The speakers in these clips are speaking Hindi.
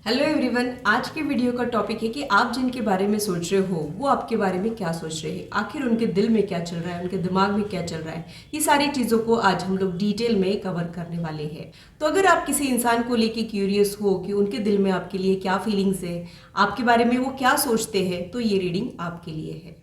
हेलो एवरीवन, आज के वीडियो का टॉपिक है कि आप जिनके बारे में सोच रहे हो वो आपके बारे में क्या सोच रहे हैं, आखिर उनके दिल में क्या चल रहा है, उनके दिमाग में क्या चल रहा है। ये सारी चीज़ों को आज हम लोग डिटेल में कवर करने वाले हैं। तो अगर आप किसी इंसान को लेके क्यूरियस हो कि उनके दिल में आपके लिए क्या फीलिंग्स है, आपके बारे में वो क्या सोचते हैं, तो ये रीडिंग आपके लिए है।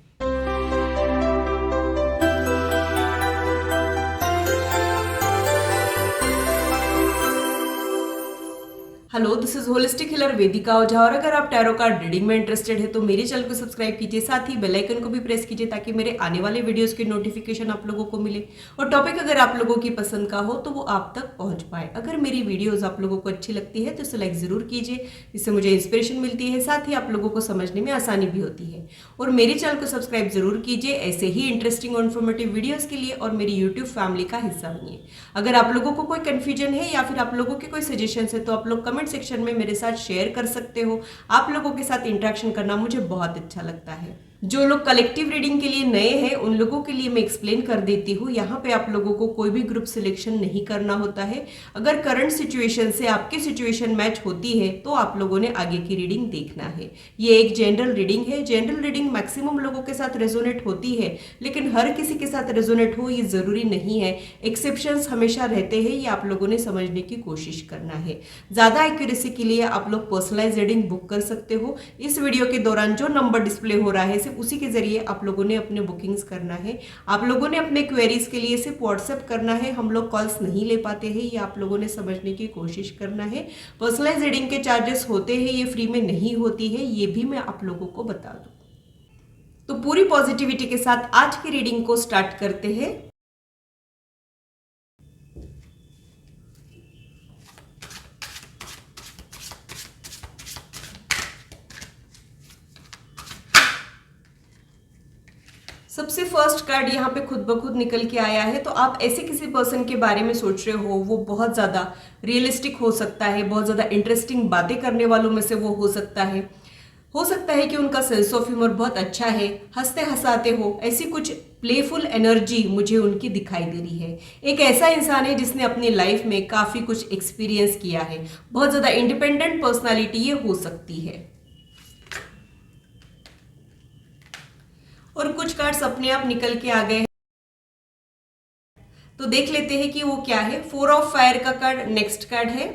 Hello, this is holistic healer Vedika Ojha. और अगर आप टैरो कार्ड रीडिंग में इंटरेस्टेड है तो मेरे चैनल को सब्सक्राइब कीजिए, साथ ही बेल आइकन को भी प्रेस कीजिए ताकि मेरे आने वाले वीडियोस के नोटिफिकेशन आप लोगों को मिले। और टॉपिक अगर आप लोगों की पसंद का हो तो वो आप तक पहुंच पाए। अगर मेरी वीडियोस आप लोगों को अच्छी लगती है तो इसे लाइक जरूर कीजिए, इससे मुझे इंस्पिरेशन मिलती है, साथ ही आप लोगों को समझने में आसानी भी होती है। और मेरे चैनल को सब्सक्राइब जरूर कीजिए ऐसे ही इंटरेस्टिंग और इन्फॉर्मेटिव वीडियोस के लिए, और मेरी यूट्यूब फैमिली का हिस्सा बनिए। अगर आप लोगों को कोई कंफ्यूजन है या फिर आप लोगों के कोई सजेशन है तो आप लोग कमेंट सेक्शन में मेरे साथ शेयर कर सकते हो। आप लोगों के साथ इंटरेक्शन करना मुझे बहुत अच्छा लगता है। जो लोग कलेक्टिव रीडिंग के लिए नए हैं उन लोगों के लिए मैं एक्सप्लेन कर देती हूँ। यहाँ पे आप लोगों को कोई भी ग्रुप सिलेक्शन नहीं करना होता है। अगर करंट सिचुएशन से आपकी सिचुएशन मैच होती है तो आप लोगों ने आगे की रीडिंग देखना है। ये एक जनरल रीडिंग है। जनरल रीडिंग मैक्सिमम लोगों के साथ रेजोनेट होती है, लेकिन हर किसी के साथ रेजोनेट हो ये जरूरी नहीं है। एक्सेप्शंस हमेशा रहते हैं, ये आप लोगों ने समझने की कोशिश करना है। ज्यादा एक्यूरेसी के लिए आप लोग पर्सनलाइज रीडिंग बुक कर सकते हो। इस वीडियो के दौरान जो नंबर डिस्प्ले हो रहा है उसी के जरिए आप लोगों ने अपने बुकिंग्स करना है। आप लोगों ने अपने क्वेरीज के लिए सिर्फ व्हाट्सएप करना है। हम लोग कॉल्स नहीं ले पाते हैं, ये आप लोगों ने समझने की कोशिश करना है। पर्सनलाइज रीडिंग के चार्जेस होते हैं, ये फ्री में नहीं होती है, ये भी मैं आप लोगों को बता दूं। तो पूरी पॉजिटिविटी के साथ आज की रीडिंग को स्टार्ट करते हैं। सबसे फर्स्ट कार्ड यहाँ पे खुद ब खुद निकल के आया है। तो आप ऐसे किसी पर्सन के बारे में सोच रहे हो, वो बहुत ज्यादा रियलिस्टिक हो सकता है, बहुत ज्यादा इंटरेस्टिंग बातें करने वालों में से वो हो सकता है। हो सकता है कि उनका सेंस ऑफ ह्यूमर बहुत अच्छा है, हंसते हंसाते हो, ऐसी कुछ प्लेफुल एनर्जी मुझे उनकी दिखाई दे रही है। एक ऐसा इंसान है जिसने अपनी लाइफ में काफी कुछ एक्सपीरियंस किया है। बहुत ज्यादा इंडिपेंडेंट पर्सनालिटी ये हो सकती है। और कुछ कार्ड्स अपने आप निकल के आ गए हैं, तो देख लेते हैं कि वो क्या है। 4 ऑफ फायर का कार्ड नेक्स्ट कार्ड है।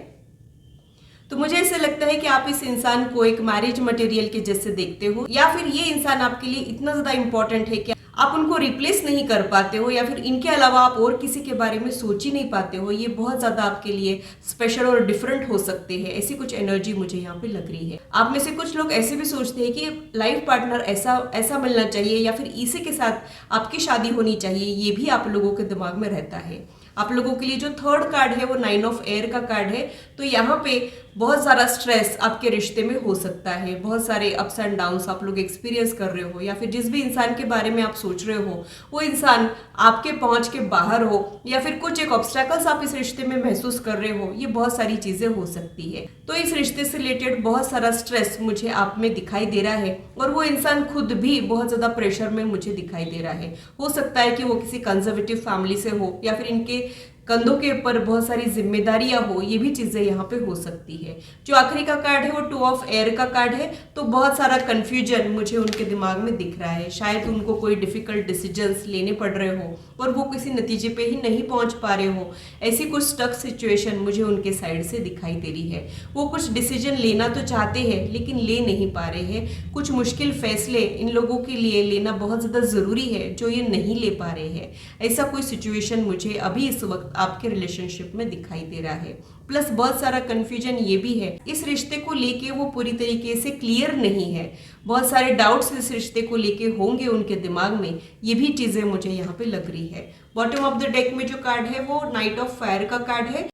तो मुझे ऐसे लगता है कि आप इस इंसान को एक मैरिज मटेरियल के जैसे देखते हो, या फिर ये इंसान आपके लिए इतना ज्यादा इंपॉर्टेंट है कि आप उनको रिप्लेस नहीं कर पाते हो, या फिर इनके अलावा आप और किसी के बारे में सोच ही नहीं पाते हो। ये बहुत ज्यादा आपके लिए स्पेशल और डिफरेंट हो सकते हैं, ऐसी कुछ एनर्जी मुझे यहाँ पे लग रही है। आप में से कुछ लोग ऐसे भी सोचते हैं कि लाइफ पार्टनर ऐसा ऐसा मिलना चाहिए, या फिर इसी के साथ आपकी शादी होनी चाहिए, ये भी आप लोगों के दिमाग में रहता है। आप लोगों के लिए जो थर्ड कार्ड है वो 9 ऑफ एयर का कार्ड है। तो यहाँ पे बहुत सारा स्ट्रेस आपके रिश्ते में हो सकता है, बहुत सारे अप्स एंड डाउन्स आप लोग एक्सपीरियंस कर रहे हो, या फिर जिस भी इंसान के बारे में आप सोच रहे हो वो इंसान आपके पहुंच के बाहर हो, या फिर कुछ एक ऑब्स्टेकल्स आप इस रिश्ते में महसूस कर रहे हो। ये बहुत सारी चीजें हो सकती है। तो इस रिश्ते से रिलेटेड बहुत सारा स्ट्रेस मुझे आप में दिखाई दे रहा है, और वो इंसान खुद भी बहुत ज्यादा प्रेशर में मुझे दिखाई दे रहा है। हो सकता है कि वो किसी कंजर्वेटिव फैमिली से हो, या फिर इनके कंधों के ऊपर बहुत सारी जिम्मेदारियां हो, ये भी चीजें यहाँ पे हो सकती है। जो आखिरी का कार्ड है वो 2 ऑफ एयर का कार्ड है। तो बहुत सारा कंफ्यूजन मुझे उनके दिमाग में दिख रहा है। शायद उनको कोई डिफिकल्ट डिसीजंस लेने पड़ रहे हो और वो किसी नतीजे पे ही नहीं पहुंच पा रहे हो। ऐसी कुछ स्टक सिचुएशन मुझे उनके साइड से दिखाई दे रही है। वो कुछ डिसीजन लेना तो चाहते हैं लेकिन ले नहीं पा रहे हैं। कुछ मुश्किल फैसले इन लोगों के लिए लेना बहुत ज्यादा जरूरी है जो ये नहीं ले पा रहे हैं। ऐसा कोई सिचुएशन मुझे अभी इस वक्त आपके रिलेशनशिप में दिखाई दे रहा है। प्लस बहुत सारा कंफ्यूजन ये भी है, इस रिश्ते को लेके वो पूरी तरीके से क्लियर नहीं है। बहुत सारे डाउट्स इस रिश्ते को लेके होंगे उनके दिमाग में, ये भी चीजें मुझे यहाँ पे लग रही है। बॉटम ऑफ द डेक में जो कार्ड है वो नाइट ऑफ फायर का कार्ड है।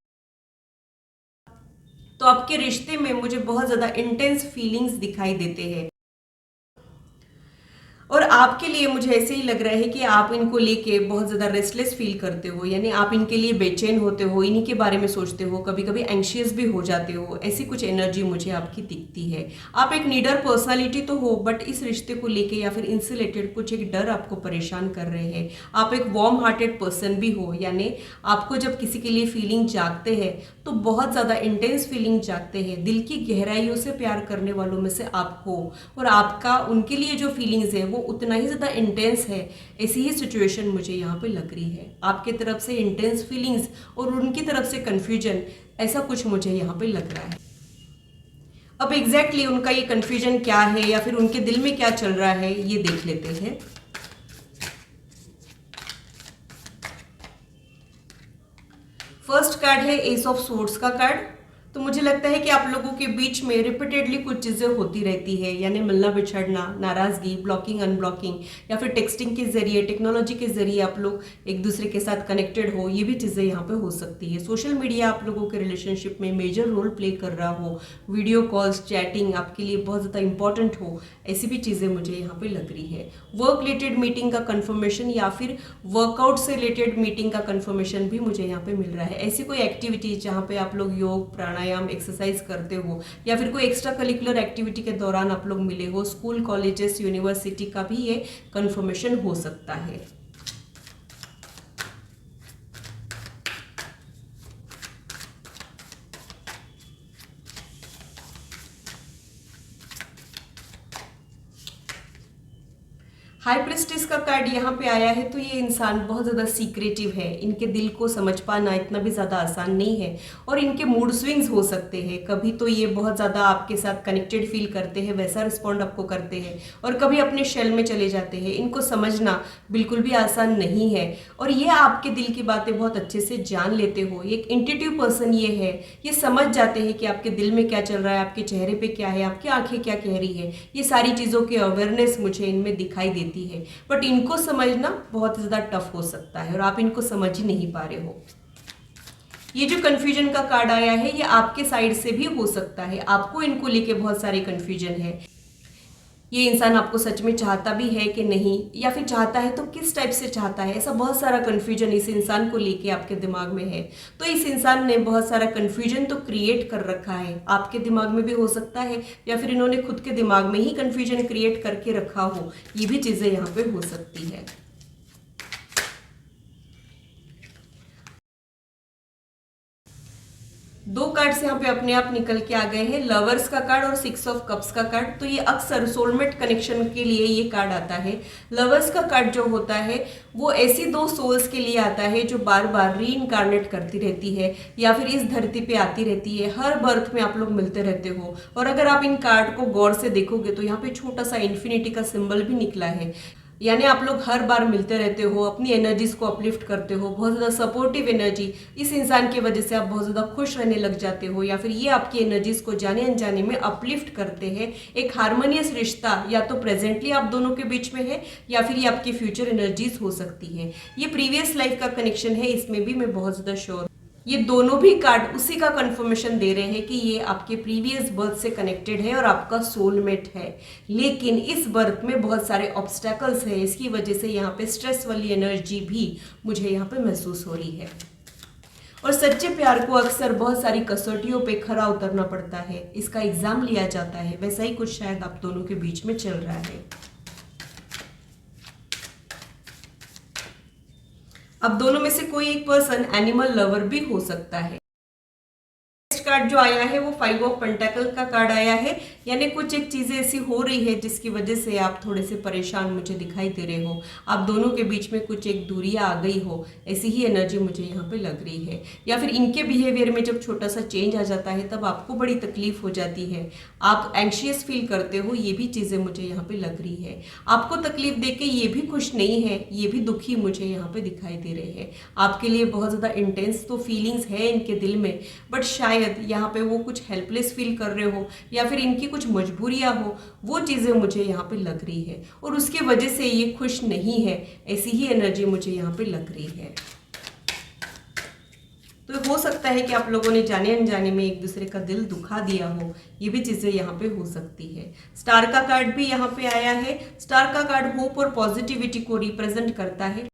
तो आपके रिश्ते में मुझे बहुत ज्यादा इंटेंस फीलिंग्स दिखाई देते हैं। और आपके लिए मुझे ऐसे ही लग रहा है कि आप इनको लेके बहुत ज़्यादा रेस्टलेस फील करते हो, यानी आप इनके लिए बेचैन होते हो, इन्हीं के बारे में सोचते हो, कभी कभी एंग्शियस भी हो जाते हो। ऐसी कुछ एनर्जी मुझे आपकी दिखती है। आप एक नीडर पर्सनालिटी तो हो, बट इस रिश्ते को लेके या फिर इनसे रिलेटेड कुछ एक डर आपको परेशान कर रहे हैं। आप एक वार्म हार्टेड पर्सन भी हो, यानी आपको जब किसी के लिए फीलिंग जागते हैं तो बहुत ज़्यादा इंटेंस फीलिंग जागते हैं। दिल की गहराइयों से प्यार करने वालों में से आप हो, और आपका उनके लिए जो फीलिंग्स है वो उतना ही ज़्यादा इंटेंस है। ऐसी ही सिचुएशन मुझे यहाँ पे लग रही है। आपकी तरफ से इंटेंस फीलिंग्स और उनकी तरफ से कन्फ्यूजन, ऐसा कुछ मुझे यहाँ पे लग रहा है। अब एग्जैक्टली उनका ये कन्फ्यूजन क्या है या फिर उनके दिल में क्या चल रहा है, ये देख लेते हैं। फर्स्ट कार्ड है एस ऑफ सोर्ड्स का कार्ड। तो मुझे लगता है कि आप लोगों के बीच में रिपीटेडली कुछ चीज़ें होती रहती है, यानी मिलना बिछड़ना, नाराज़गी, ब्लॉकिंग अनब्लॉकिंग, या फिर टेक्सटिंग के जरिए, टेक्नोलॉजी के जरिए आप लोग एक दूसरे के साथ कनेक्टेड हो। ये भी चीज़ें यहाँ पे हो सकती है। सोशल मीडिया आप लोगों के रिलेशनशिप में मेजर रोल प्ले कर रहा हो, वीडियो कॉल्स, चैटिंग आपके लिए बहुत ज़्यादा इंपॉर्टेंट हो, ऐसी भी चीज़ें मुझे यहाँ पे लग रही है। वर्क रिलेटेड मीटिंग का कन्फर्मेशन या फिर वर्कआउट से रिलेटेड मीटिंग का कन्फर्मेशन भी मुझे यहाँ पे मिल रहा है। ऐसी कोई एक्टिविटी जहाँ पे आप लोग योग, प्राणायाम, एक्सरसाइज करते हो, या फिर कोई एक्स्ट्रा करिकुलर एक्टिविटी के दौरान आप लोग मिले हो, स्कूल, कॉलेजेस, यूनिवर्सिटी का भी ये कंफर्मेशन हो सकता है। हाई प्रिस्टेस का कार्ड यहाँ पे आया है। तो ये इंसान बहुत ज़्यादा सीक्रेटिव है, इनके दिल को समझ पाना इतना भी ज़्यादा आसान नहीं है, और इनके मूड स्विंग्स हो सकते हैं। कभी तो ये बहुत ज़्यादा आपके साथ कनेक्टेड फील करते हैं, वैसा रिस्पॉन्ड आपको करते हैं, और कभी अपने शेल में चले जाते हैं। इनको समझना बिल्कुल भी आसान नहीं है, और ये आपके दिल की बातें बहुत अच्छे से जान लेते हो। एक इंट्यूटिव पर्सन ये है, ये समझ जाते हैं कि आपके दिल में क्या चल रहा है, आपके चेहरे पे क्या है, आपकी आंखें क्या कह रही है। ये सारी चीज़ों की अवेयरनेस मुझे इनमें दिखाई देती है, बट इनको समझना बहुत ज्यादा टफ हो सकता है, और आप इनको समझ ही नहीं पा रहे हो। ये जो कंफ्यूजन का कार्ड आया है, ये आपके साइड से भी हो सकता है। आपको इनको लेके बहुत सारे कंफ्यूजन है। ये इंसान आपको सच में चाहता भी है कि नहीं, या फिर चाहता है तो किस टाइप से चाहता है, ऐसा बहुत सारा कंफ्यूजन इस इंसान को लेके आपके दिमाग में है। तो इस इंसान ने बहुत सारा कंफ्यूजन तो क्रिएट कर रखा है, आपके दिमाग में भी हो सकता है, या फिर इन्होंने खुद के दिमाग में ही कंफ्यूजन क्रिएट करके रखा हो। ये भी चीजें यहाँ पे हो सकती है। दो कार्ड्स यहाँ पे अपने आप निकल के आ गए हैं, लवर्स का कार्ड और 6 ऑफ कप्स का कार्ड। तो ये अक्सर सोलमेट कनेक्शन के लिए ये कार्ड आता है। लवर्स का कार्ड जो होता है वो ऐसी दो सोल्स के लिए आता है जो बार बार री इनकारनेट करती रहती है, या फिर इस धरती पे आती रहती है। हर बर्थ में आप लोग मिलते रहते हो, और अगर आप इन कार्ड को गौर से देखोगे तो यहाँ पे छोटा सा इन्फिनिटी का सिंबल भी निकला है, यानी आप लोग हर बार मिलते रहते हो, अपनी एनर्जीज को अपलिफ्ट करते हो, बहुत ज़्यादा सपोर्टिव एनर्जी। इस इंसान की वजह से आप बहुत ज़्यादा खुश रहने लग जाते हो, या फिर ये आपकी एनर्जीज को जाने अनजाने में अपलिफ्ट करते हैं। एक हार्मोनियस रिश्ता या तो प्रेजेंटली आप दोनों के बीच में है, या फिर ये आपकी फ्यूचर एनर्जीज हो सकती है। ये प्रीवियस लाइफ का कनेक्शन है, इसमें भी मैं बहुत ज़्यादा श्योर। ये दोनों भी कार्ड उसी का कंफर्मेशन दे रहे हैं कि ये आपके प्रीवियस बर्थ से कनेक्टेड है और आपका सोलमेट है। लेकिन इस बर्थ में बहुत सारे ऑब्स्टेकल्स हैं, इसकी वजह से यहाँ पे स्ट्रेस वाली एनर्जी भी मुझे यहाँ पे महसूस हो रही है। और सच्चे प्यार को अक्सर बहुत सारी कसौटियों पे खरा उतरना पड़ता है, इसका एग्जाम लिया जाता है। वैसा ही कुछ शायद आप दोनों के बीच में चल रहा है। अब दोनों में से कोई एक पर्सन एनिमल लवर भी हो सकता है। कार्ड जो आया है वो 5 ऑफ पेंटाकल का कार्ड आया है, यानी कुछ एक चीजें ऐसी हो रही है जिसकी वजह से आप थोड़े से परेशान मुझे दिखाई दे रहे हो। आप दोनों के बीच में कुछ एक दूरियां आ गई हो, ऐसी ही एनर्जी मुझे यहाँ पे लग रही है। या फिर इनके बिहेवियर में जब छोटा सा चेंज आ जाता है तब आपको बड़ी तकलीफ हो जाती है, आप एंग्शियस फील करते हो। ये भी चीजें मुझे यहाँ पे लग रही है। आपको तकलीफ देके ये भी खुश नहीं है, ये भी दुखी मुझे यहाँ पे दिखाई दे रहे हैं। आपके लिए बहुत ज्यादा इंटेंस तो फीलिंग्स है इनके दिल में, बट शायद यहाँ पे वो कुछ हेल्पलेस फील कर रहे हो, या फिर इनकी कुछ मजबूरियां हो, वो चीजें मुझे यहाँ पे लग रही है, और उसकी वजह से ये खुश नहीं है। ऐसी ही एनर्जी मुझे यहाँ पे लग रही है। तो हो सकता है कि आप लोगों ने जाने अनजाने में एक दूसरे का दिल दुखा दिया हो, ये भी चीज़ें यहाँ पे हो सकती है। स्टार का कार्ड भी यहाँ पे आया है। स्टार का कार्ड होप और पॉजिटिविटी को रिप्रेजेंट करता है।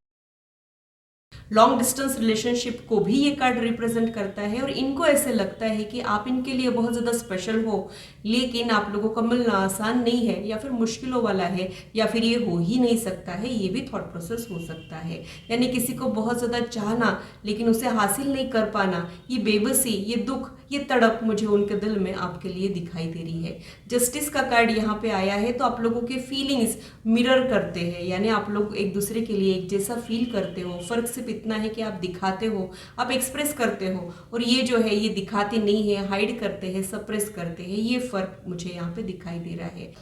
लॉन्ग डिस्टेंस रिलेशनशिप को भी ये कार्ड रिप्रेजेंट करता है और इनको ऐसे लगता है कि आप इनके लिए बहुत ज़्यादा स्पेशल हो, लेकिन आप लोगों का मिलना आसान नहीं है या फिर मुश्किलों वाला है या फिर ये हो ही नहीं सकता है, ये भी थॉट प्रोसेस हो सकता है। यानी किसी को बहुत ज़्यादा चाहना लेकिन उसे हासिल नहीं कर पाना, ये बेबसी, ये दुख, ये तड़प मुझे उनके दिल में आपके लिए दिखाई दे रही है। जस्टिस का कार्ड यहाँ पे आया है, तो आप लोगों के फीलिंग्स मिरर करते हैं, यानी आप लोग एक दूसरे के लिए एक जैसा फील करते हो। फर्क सिर्फ इतना है कि आप दिखाते हो, आप एक्सप्रेस करते हो, और ये जो है ये दिखाते नहीं है, हाइड करते हैं, सप्रेस करते हैं। ये फर्क मुझे यहाँ पे दिखाई दे रहा है।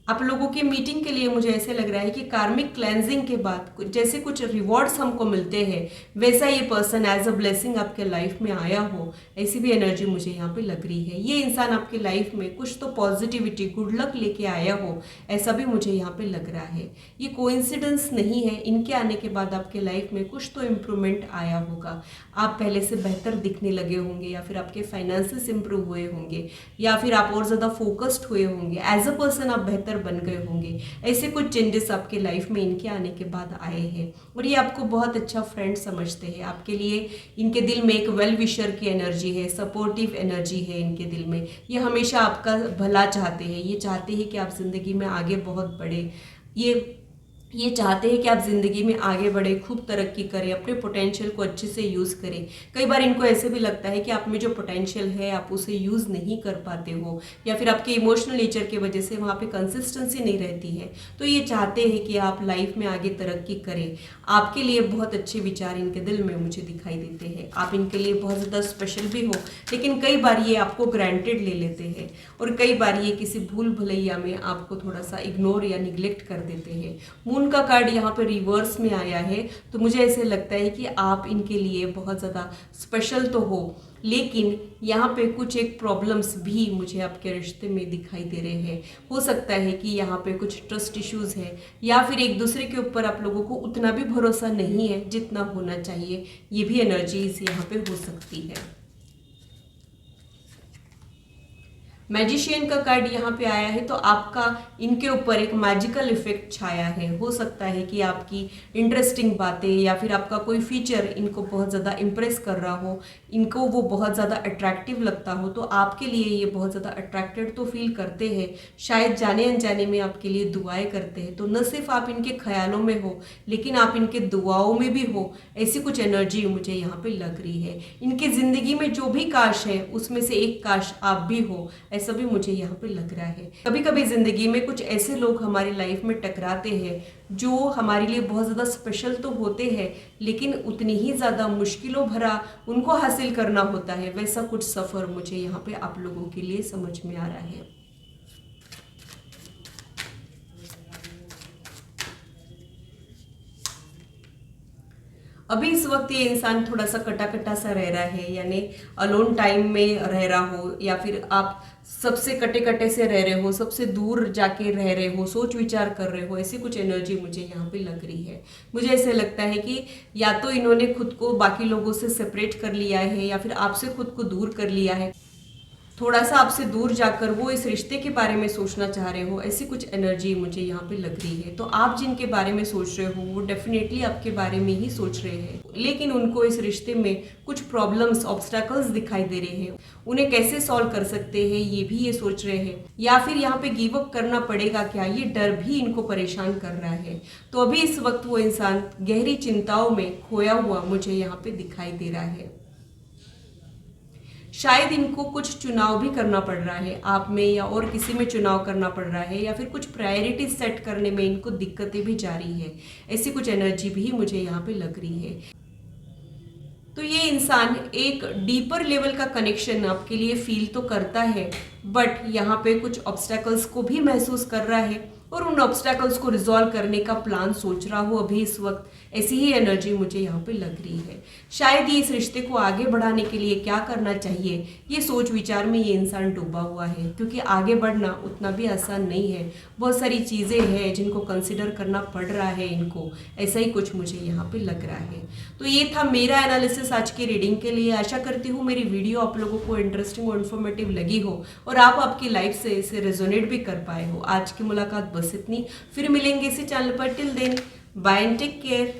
आप लोगों की मीटिंग के लिए मुझे ऐसे लग रहा है कि कार्मिक क्लेंजिंग के बाद जैसे कुछ रिवॉर्ड्स हमको मिलते हैं, वैसा ये पर्सन एज अ ब्लेसिंग आपके लाइफ में आया हो, ऐसी भी एनर्जी मुझे यहाँ पे लग रही है। ये इंसान आपकी लाइफ में कुछ तो पॉजिटिविटी, गुड लक लेके आया हो, ऐसा भी मुझे यहाँ पे लग रहा है। ये कोइंसिडेंस नहीं है, इनके आने के बाद आपके लाइफ में कुछ तो इम्प्रूवमेंट आया होगा। आप पहले से बेहतर दिखने लगे होंगे, या फिर आपके फाइनेंसेस इंप्रूव हुए होंगे, या फिर आप और ज़्यादा फोकस्ड हुए होंगे, एज अ पर्सन आप बेहतर बन गए होंगे। ऐसे कुछ चेंजेस आपके लाइफ में इनके आने के बाद आए हैं, और ये आपको बहुत अच्छा फ्रेंड समझते हैं। आपके लिए इनके दिल में एक वेल विशर की एनर्जी है, सपोर्टिव एनर्जी है इनके दिल में। ये हमेशा आपका भला चाहते हैं, ये चाहते हैं कि आप जिंदगी में आगे बहुत बढ़े, ये चाहते हैं कि आप ज़िंदगी में आगे बढ़े, खूब तरक्की करें, अपने पोटेंशियल को अच्छे से यूज़ करें। कई बार इनको ऐसे भी लगता है कि आप में जो पोटेंशियल है आप उसे यूज़ नहीं कर पाते हो, या फिर आपके इमोशनल नेचर की वजह से वहाँ पे कंसिस्टेंसी नहीं रहती है। तो ये चाहते हैं कि आप लाइफ में आगे तरक्की करें। आपके लिए बहुत अच्छे विचार इनके दिल में मुझे दिखाई देते हैं। आप इनके लिए बहुत ज़्यादा स्पेशल भी हो, लेकिन कई बार ये आपको ग्रांटेड ले लेते हैं, और कई बार ये किसी भूल भुलैया में आपको थोड़ा सा इग्नोर या निग्लेक्ट कर देते हैं। उनका कार्ड यहाँ पर रिवर्स में आया है, तो मुझे ऐसे लगता है कि आप इनके लिए बहुत ज़्यादा स्पेशल तो हो, लेकिन यहाँ पे कुछ एक प्रॉब्लम्स भी मुझे आपके रिश्ते में दिखाई दे रहे हैं। हो सकता है कि यहाँ पे कुछ ट्रस्ट इश्यूज है, या फिर एक दूसरे के ऊपर आप लोगों को उतना भी भरोसा नहीं है जितना होना चाहिए। ये भी एनर्जीज यहाँ पे हो सकती है। मैजिशियन का कार्ड यहाँ पे आया है, तो आपका इनके ऊपर एक मैजिकल इफेक्ट छाया है। हो सकता है कि आपकी इंटरेस्टिंग बातें या फिर आपका कोई फीचर इनको बहुत ज़्यादा इम्प्रेस कर रहा हो, इनको वो बहुत ज़्यादा अट्रैक्टिव लगता हो, तो आपके लिए ये बहुत ज़्यादा अट्रैक्टेड तो फील करते हैं। शायद जाने अनजाने में आपके लिए दुआएं करते हैं। तो न सिर्फ आप इनके ख्यालों में हो, लेकिन आप इनके दुआओं में भी हो, ऐसी कुछ एनर्जी मुझे यहाँ पे लग रही है। इनकी ज़िंदगी में जो भी काश है उसमें से एक काश आप भी हो, ऐसा भी मुझे यहाँ पे लग रहा है। कभी कभी जिंदगी में कुछ ऐसे लोग हमारी लाइफ में टकराते हैं जो हमारे लिए बहुत ज़्यादा स्पेशल तो होते हैं, लेकिन उतनी ही ज़्यादा मुश्किलों भरा उनको हासिल करना होता है। वैसा कुछ सफ़र मुझे यहाँ पे आप लोगों के लिए समझ में आ रहा है। अभी इस वक्त ये इंसान थोड़ा सा कटा कटा सा रह रहा है, यानी अलोन टाइम में रह रहा हो, या फिर आप सबसे कटे कटे से रह रहे हो, सबसे दूर जाके रह रहे हो, सोच विचार कर रहे हो। ऐसी कुछ एनर्जी मुझे यहाँ पे लग रही है। मुझे ऐसे लगता है कि या तो इन्होंने खुद को बाकी लोगों से सेपरेट कर लिया है, या फिर आपसे खुद को दूर कर लिया है। थोड़ा सा आपसे दूर जाकर वो इस रिश्ते के बारे में सोचना चाह रहे हो, ऐसी कुछ एनर्जी मुझे यहाँ पे लग रही है। तो आप जिनके बारे में सोच रहे हो वो डेफिनेटली आपके बारे में ही सोच रहे हैं, लेकिन उनको इस रिश्ते में कुछ प्रॉब्लम्स, ऑब्स्टैकल्स दिखाई दे रहे हैं। उन्हें कैसे सॉल्व कर सकते हैं ये भी ये सोच रहे हैं, या फिर यहाँ पे गिव अप करना पड़ेगा क्या, ये डर भी इनको परेशान कर रहा है। तो अभी इस वक्त वो इंसान गहरी चिंताओं में खोया हुआ मुझे यहाँ पे दिखाई दे रहा है। शायद इनको कुछ चुनाव भी करना पड़ रहा है, आप में या और किसी में चुनाव करना पड़ रहा है, या फिर कुछ प्रायोरिटीज सेट करने में इनको दिक्कतें भी जारी है। ऐसी कुछ एनर्जी भी मुझे यहाँ पे लग रही है। तो ये इंसान एक डीपर लेवल का कनेक्शन आपके लिए फील तो करता है, बट यहाँ पे कुछ ऑब्स्टेकल्स को भी महसूस कर रहा है। और उन ऑब्स्टैकल्स को रिजॉल्व करने का प्लान सोच रहा हो अभी इस वक्त। ऐसी ही एनर्जी मुझे यहाँ पे लग रही है। शायद ये इस रिश्ते को आगे बढ़ाने के लिए क्या करना चाहिए, ये सोच विचार में ये इंसान डूबा हुआ है, क्योंकि आगे बढ़ना उतना भी आसान नहीं है। बहुत सारी चीज़ें हैं जिनको कंसिडर करना पड़ रहा है इनको, ऐसा ही कुछ मुझे यहाँ पे लग रहा है। तो ये था मेरा एनालिसिस आज की रीडिंग के लिए। आशा करती हूँ मेरी वीडियो आप लोगों को इंटरेस्टिंग और इन्फॉर्मेटिव लगी हो और आप आपकी लाइफ से इसे रेजोनेट भी कर पाए हो। आज की मुलाकात बस इतनी, फिर मिलेंगे इसी चैनल पर। Till then, bye and take care.